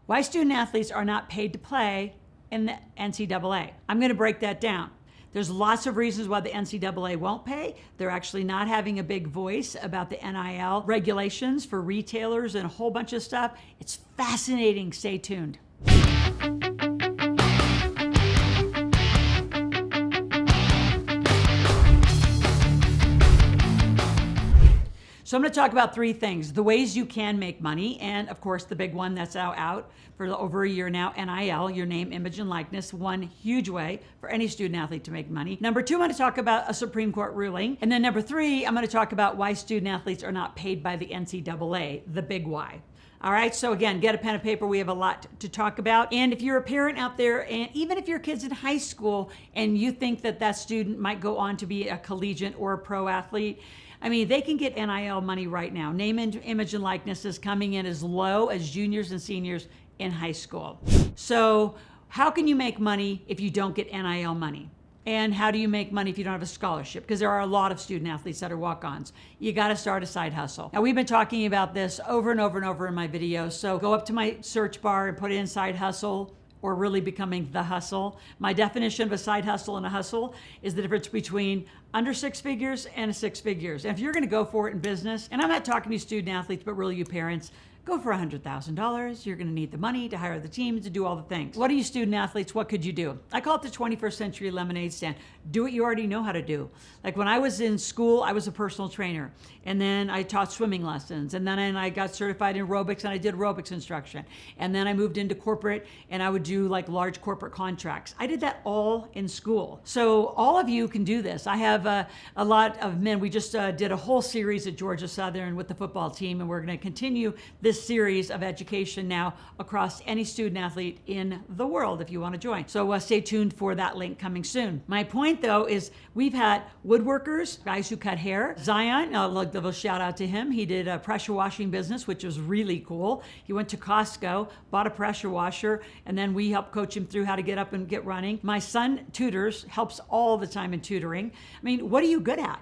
Why student athletes are not paid to play in the NCAA. I'm going to break that down. There's lots of reasons why the NCAA won't pay. They're actually not having a big voice about the NIL regulations for retailers and a whole bunch of stuff. It's fascinating. Stay tuned. So I'm going to talk about three things: the ways you can make money, and of course the big one that's now out for over a year now, NIL, your name, image, and likeness, one huge way for any student athlete to make money. Number two, I'm going to talk about a Supreme Court ruling. And then number three, I'm going to talk about why student athletes are not paid by the NCAA, the big why. All right, so again, get a pen and paper. We have a lot to talk about. And if you're a parent out there, and even if your kid's in high school and you think that that student might go on to be a collegiate or a pro athlete, I mean, they can get NIL money right now. Name, image, and likeness is coming in as low as juniors and seniors in high school. So how can you make money if you don't get NIL money? And how do you make money if you don't have a scholarship? Because there are a lot of student athletes that are walk-ons. You got to start a side hustle. Now, we've been talking about this over and over and over in my videos. So go up to my search bar and put in side hustle, or really becoming the hustle. My definition of a side hustle and a hustle is the difference between under six figures and six figures. And if you're going to go for it in business, and I'm not talking to you student athletes, but really you parents, go for $100,000. You're going to need the money to hire the team, to do all the things. What are you student athletes? What could you do? I call it the 21st century lemonade stand. Do what you already know how to do. Like when I was in school, I was a personal trainer, and then I taught swimming lessons, and then I got certified in aerobics, and I did aerobics instruction. And then I moved into corporate, and I would do like large corporate contracts. I did that all in school. So all of you can do this. I have a lot of men. We just did a whole series at Georgia Southern with the football team, and we're going to continue this series of education now across any student athlete in the world if you want to join. So stay tuned for that link coming soon. My point though is we've had woodworkers, guys who cut hair. Zion, I'll give a shout out to him. He did a pressure washing business, which was really cool. He went to Costco, bought a pressure washer, and then we helped coach him through how to get up and get running. My son tutors, helps all the time in tutoring. I mean, what are you good at?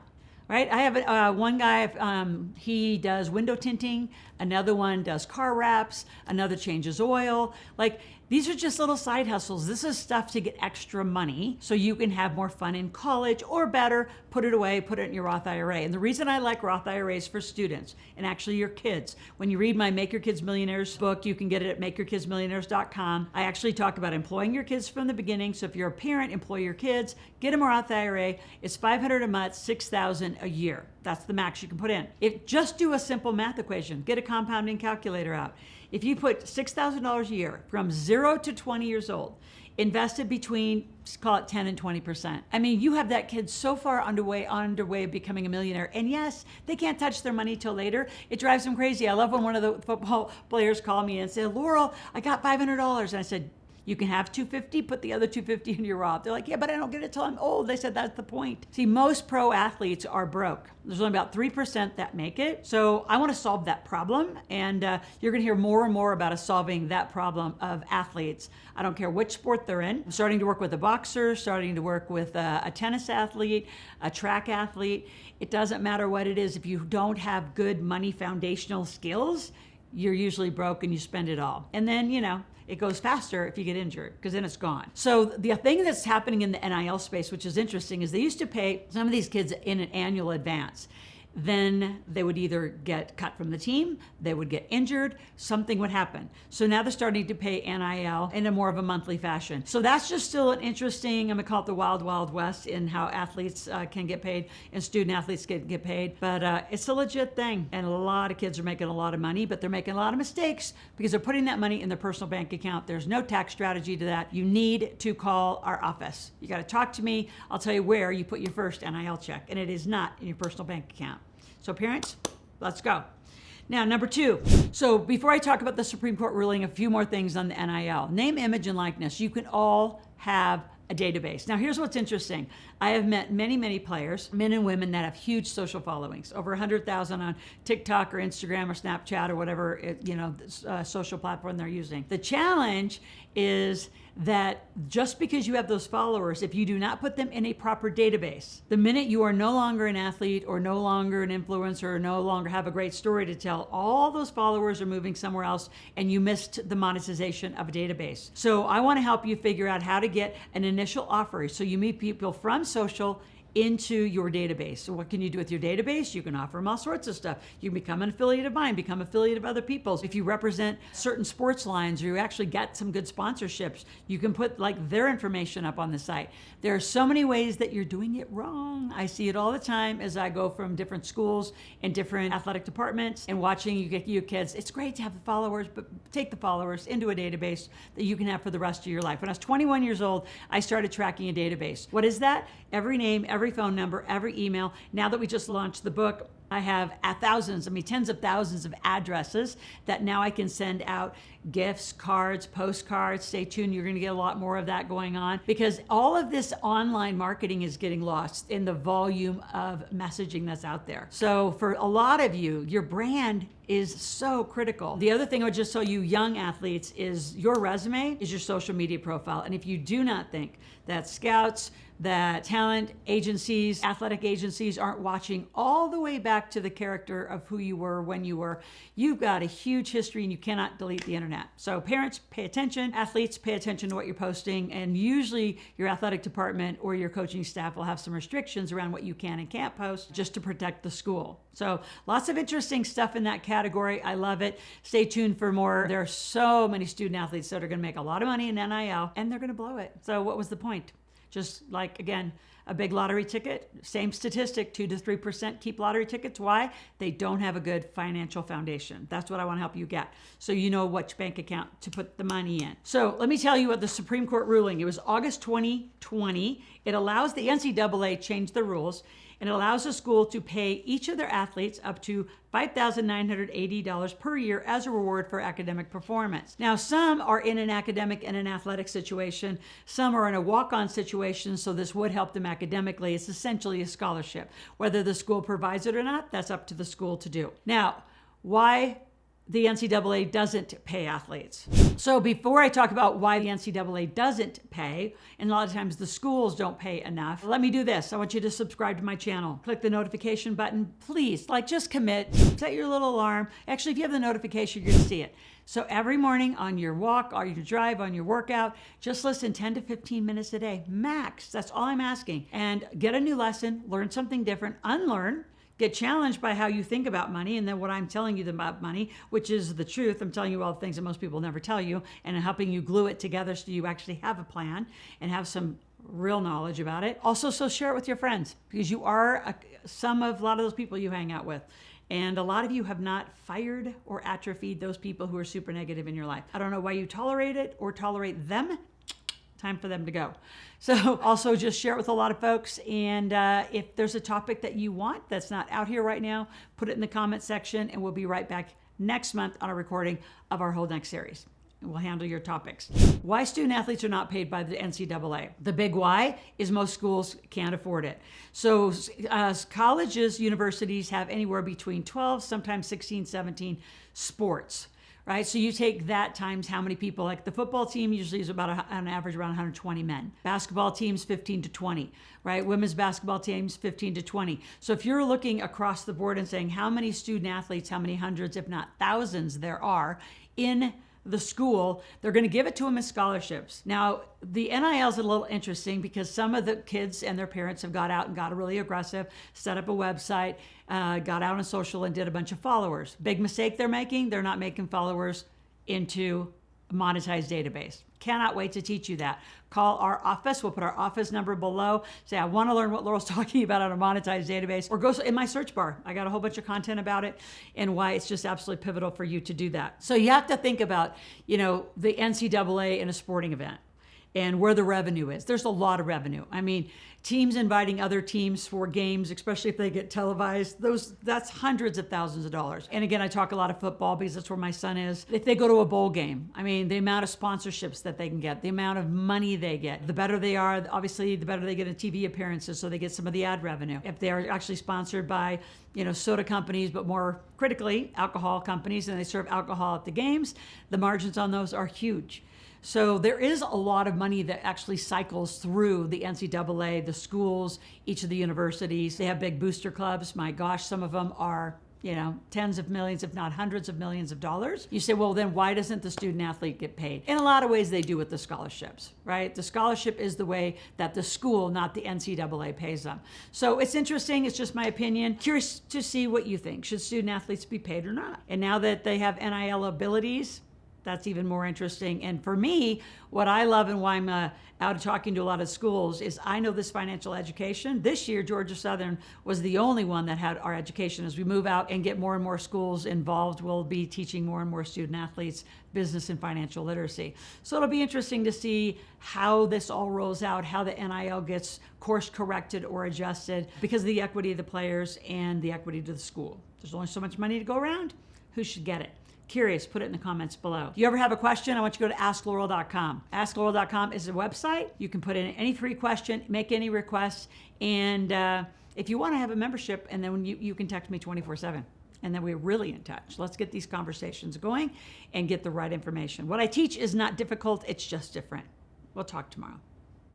Right? I have one guy, he does window tinting, another one does car wraps, another changes oil. Like, these are just little side hustles. This is stuff to get extra money so you can have more fun in college, or better, put it away, put it in your Roth IRA. And the reason I like Roth IRAs for students, and actually your kids, when you read my Make Your Kids Millionaires book, you can get it at makeyourkidsmillionaires.com. I actually talk about employing your kids from the beginning. So if you're a parent, employ your kids, get them a Roth IRA. It's $500 a month, $6,000 a year. That's the max you can put in. Just do a simple math equation. Get a compounding calculator out. If you put $6,000 a year from 0 to 20 years old, invested between, call it 10 and 20%. I mean, you have that kid so far underway of becoming a millionaire. And yes, they can't touch their money till later. It drives them crazy. I love when one of the football players called me and said, Loral, I got $500. And I said, you can have $250, put the other $250 in your Roth. They're like, yeah, but I don't get it till I'm old. They said that's the point. See, most pro athletes are broke. There's only about 3% that make it. So I want to solve that problem. And you're going to hear more and more about us solving that problem of athletes. I don't care which sport they're in. I'm starting to work with a boxer, starting to work with a tennis athlete, a track athlete. It doesn't matter what it is. If you don't have good money foundational skills, you're usually broke and you spend it all. And then, it goes faster if you get injured, because then it's gone. So the thing that's happening in the NIL space, which is interesting, is they used to pay some of these kids in an annual advance. Then they would either get cut from the team, they would get injured, something would happen. So now they're starting to pay NIL in a more of a monthly fashion. So that's just still an interesting, I'm gonna call it the wild, wild west in how athletes can get paid and student athletes can get paid. But it's a legit thing. And a lot of kids are making a lot of money, but they're making a lot of mistakes because they're putting that money in their personal bank account. There's no tax strategy to that. You need to call our office. You gotta talk to me. I'll tell you where you put your first NIL check, and it is not in your personal bank account. So parents, let's go. Now, number two. So before I talk about the Supreme Court ruling, a few more things on the NIL. Name, image, and likeness. You can all have a database. Now, here's what's interesting. I have met many, many players, men and women, that have huge social followings, over 100,000 on TikTok or Instagram or Snapchat or whatever social platform they're using. The challenge is that just because you have those followers, if you do not put them in a proper database, the minute you are no longer an athlete or no longer an influencer or no longer have a great story to tell, all those followers are moving somewhere else and you missed the monetization of a database. So I want to help you figure out how to get an initial offer. So you meet people from social into your database. So what can you do with your database? You can offer them all sorts of stuff. You can become an affiliate of mine, become affiliate of other people's. If you represent certain sports lines or you actually get some good sponsorships, you can put like their information up on the site. There are so many ways that you're doing it wrong. I see it all the time as I go from different schools and different athletic departments and watching you kids. It's great to have the followers, but take the followers into a database that you can have for the rest of your life. When I was 21 years old, I started tracking a database. What is that? Every name, every phone number, every email. Now that we just launched the book, I have tens of thousands of addresses that now I can send out gifts, cards, postcards. Stay tuned. You're going to get a lot more of that going on because all of this online marketing is getting lost in the volume of messaging that's out there. So for a lot of you, your brand is so critical. The other thing I would just tell you young athletes is your resume is your social media profile. And if you do not think that scouts, that talent agencies, athletic agencies aren't watching all the way back to the character of who you were when you were, you've got a huge history and you cannot delete the internet. So parents, pay attention. Athletes, pay attention to what you're posting. And usually your athletic department or your coaching staff will have some restrictions around what you can and can't post just to protect the school. So lots of interesting stuff in that category. I love it. Stay tuned for more. There are so many student athletes that are going to make a lot of money in NIL and they're going to blow it. So what was the point? Just like, again, a big lottery ticket, same statistic, 2 to 3% keep lottery tickets. Why? They don't have a good financial foundation. That's what I want to help you get. So you know which bank account to put the money in. So let me tell you what the Supreme Court ruling, it was August 2020. It allows the NCAA change the rules and it allows a school to pay each of their athletes up to $5,980 per year as a reward for academic performance. Now, some are in an academic and an athletic situation. Some are in a walk-on situation, so this would help them academically. It's essentially a scholarship. Whether the school provides it or not, that's up to the school to do. Now, why the NCAA doesn't pay athletes? So before I talk about why the NCAA doesn't pay, and a lot of times the schools don't pay enough, let me do this. I want you to subscribe to my channel. Click the notification button, please. Just commit, set your little alarm. Actually, if you have the notification, you're gonna see it. So every morning on your walk, or your drive, on your workout, just listen 10 to 15 minutes a day, max. That's all I'm asking. And get a new lesson, learn something different, unlearn, get challenged by how you think about money and then what I'm telling you about money, which is the truth. I'm telling you all the things that most people never tell you and helping you glue it together so you actually have a plan and have some real knowledge about it. Also, so share it with your friends because you are a lot of those people you hang out with. And a lot of you have not fired or atrophied those people who are super negative in your life. I don't know why you tolerate it or tolerate them. Time for them to go. So also just share it with a lot of folks. And if there's a topic that you want that's not out here right now, put it in the comment section and we'll be right back next month on a recording of our whole next series. And we'll handle your topics. Why student athletes are not paid by the NCAA. The big why is most schools can't afford it. So colleges, universities have anywhere between 12, sometimes 16, 17 sports. Right? So you take that times how many people, like the football team usually is about on average around 120 men. Basketball teams, 15 to 20, right? Women's basketball teams, 15 to 20. So if you're looking across the board and saying how many student athletes, how many hundreds, if not thousands there are in the school, they're going to give it to them as scholarships. Now, the NIL is a little interesting because some of the kids and their parents have got out and got really aggressive, set up a website, got out on social and did a bunch of followers. Big mistake they're making. They're not making followers into a monetized database. Cannot wait to teach you that. Call our office. We'll put our office number below. Say, I want to learn what Loral's talking about on a monetized database. Or go in my search bar. I got a whole bunch of content about it and why it's just absolutely pivotal for you to do that. So you have to think about, the NCAA in a sporting event. and where the revenue is. There's a lot of revenue. I mean, teams inviting other teams for games, especially if they get televised, that's hundreds of thousands of dollars. And again, I talk a lot of football because that's where my son is. If they go to a bowl game, I mean, the amount of sponsorships that they can get, the amount of money they get, the better they are, obviously, the better they get in TV appearances, so they get some of the ad revenue. If they are actually sponsored by, soda companies, but more critically, alcohol companies, and they serve alcohol at the games, the margins on those are huge. So there is a lot of money that actually cycles through the NCAA, the schools, each of the universities. They have big booster clubs. My gosh, some of them are, tens of millions, if not hundreds of millions of dollars. You say, well, then why doesn't the student athlete get paid? In a lot of ways, they do with the scholarships, right? The scholarship is the way that the school, not the NCAA, pays them. So it's interesting. It's just my opinion. Curious to see what you think. Should student athletes be paid or not? And now that they have NIL abilities, that's even more interesting. And for me, what I love and why I'm out talking to a lot of schools is I know this financial education. This year, Georgia Southern was the only one that had our education. As we move out and get more and more schools involved, we'll be teaching more and more student athletes business and financial literacy. So it'll be interesting to see how this all rolls out, how the NIL gets course corrected or adjusted because of the equity of the players and the equity to the school. There's only so much money to go around. Who should get it? Curious, put it in the comments below. If you ever have a question, I want you to go to askloral.com. Askloral.com is a website. You can put in any free question, make any requests, and if you want to have a membership, and then you can text me 24/7. And then we're really in touch. Let's get these conversations going and get the right information. What I teach is not difficult, it's just different. We'll talk tomorrow.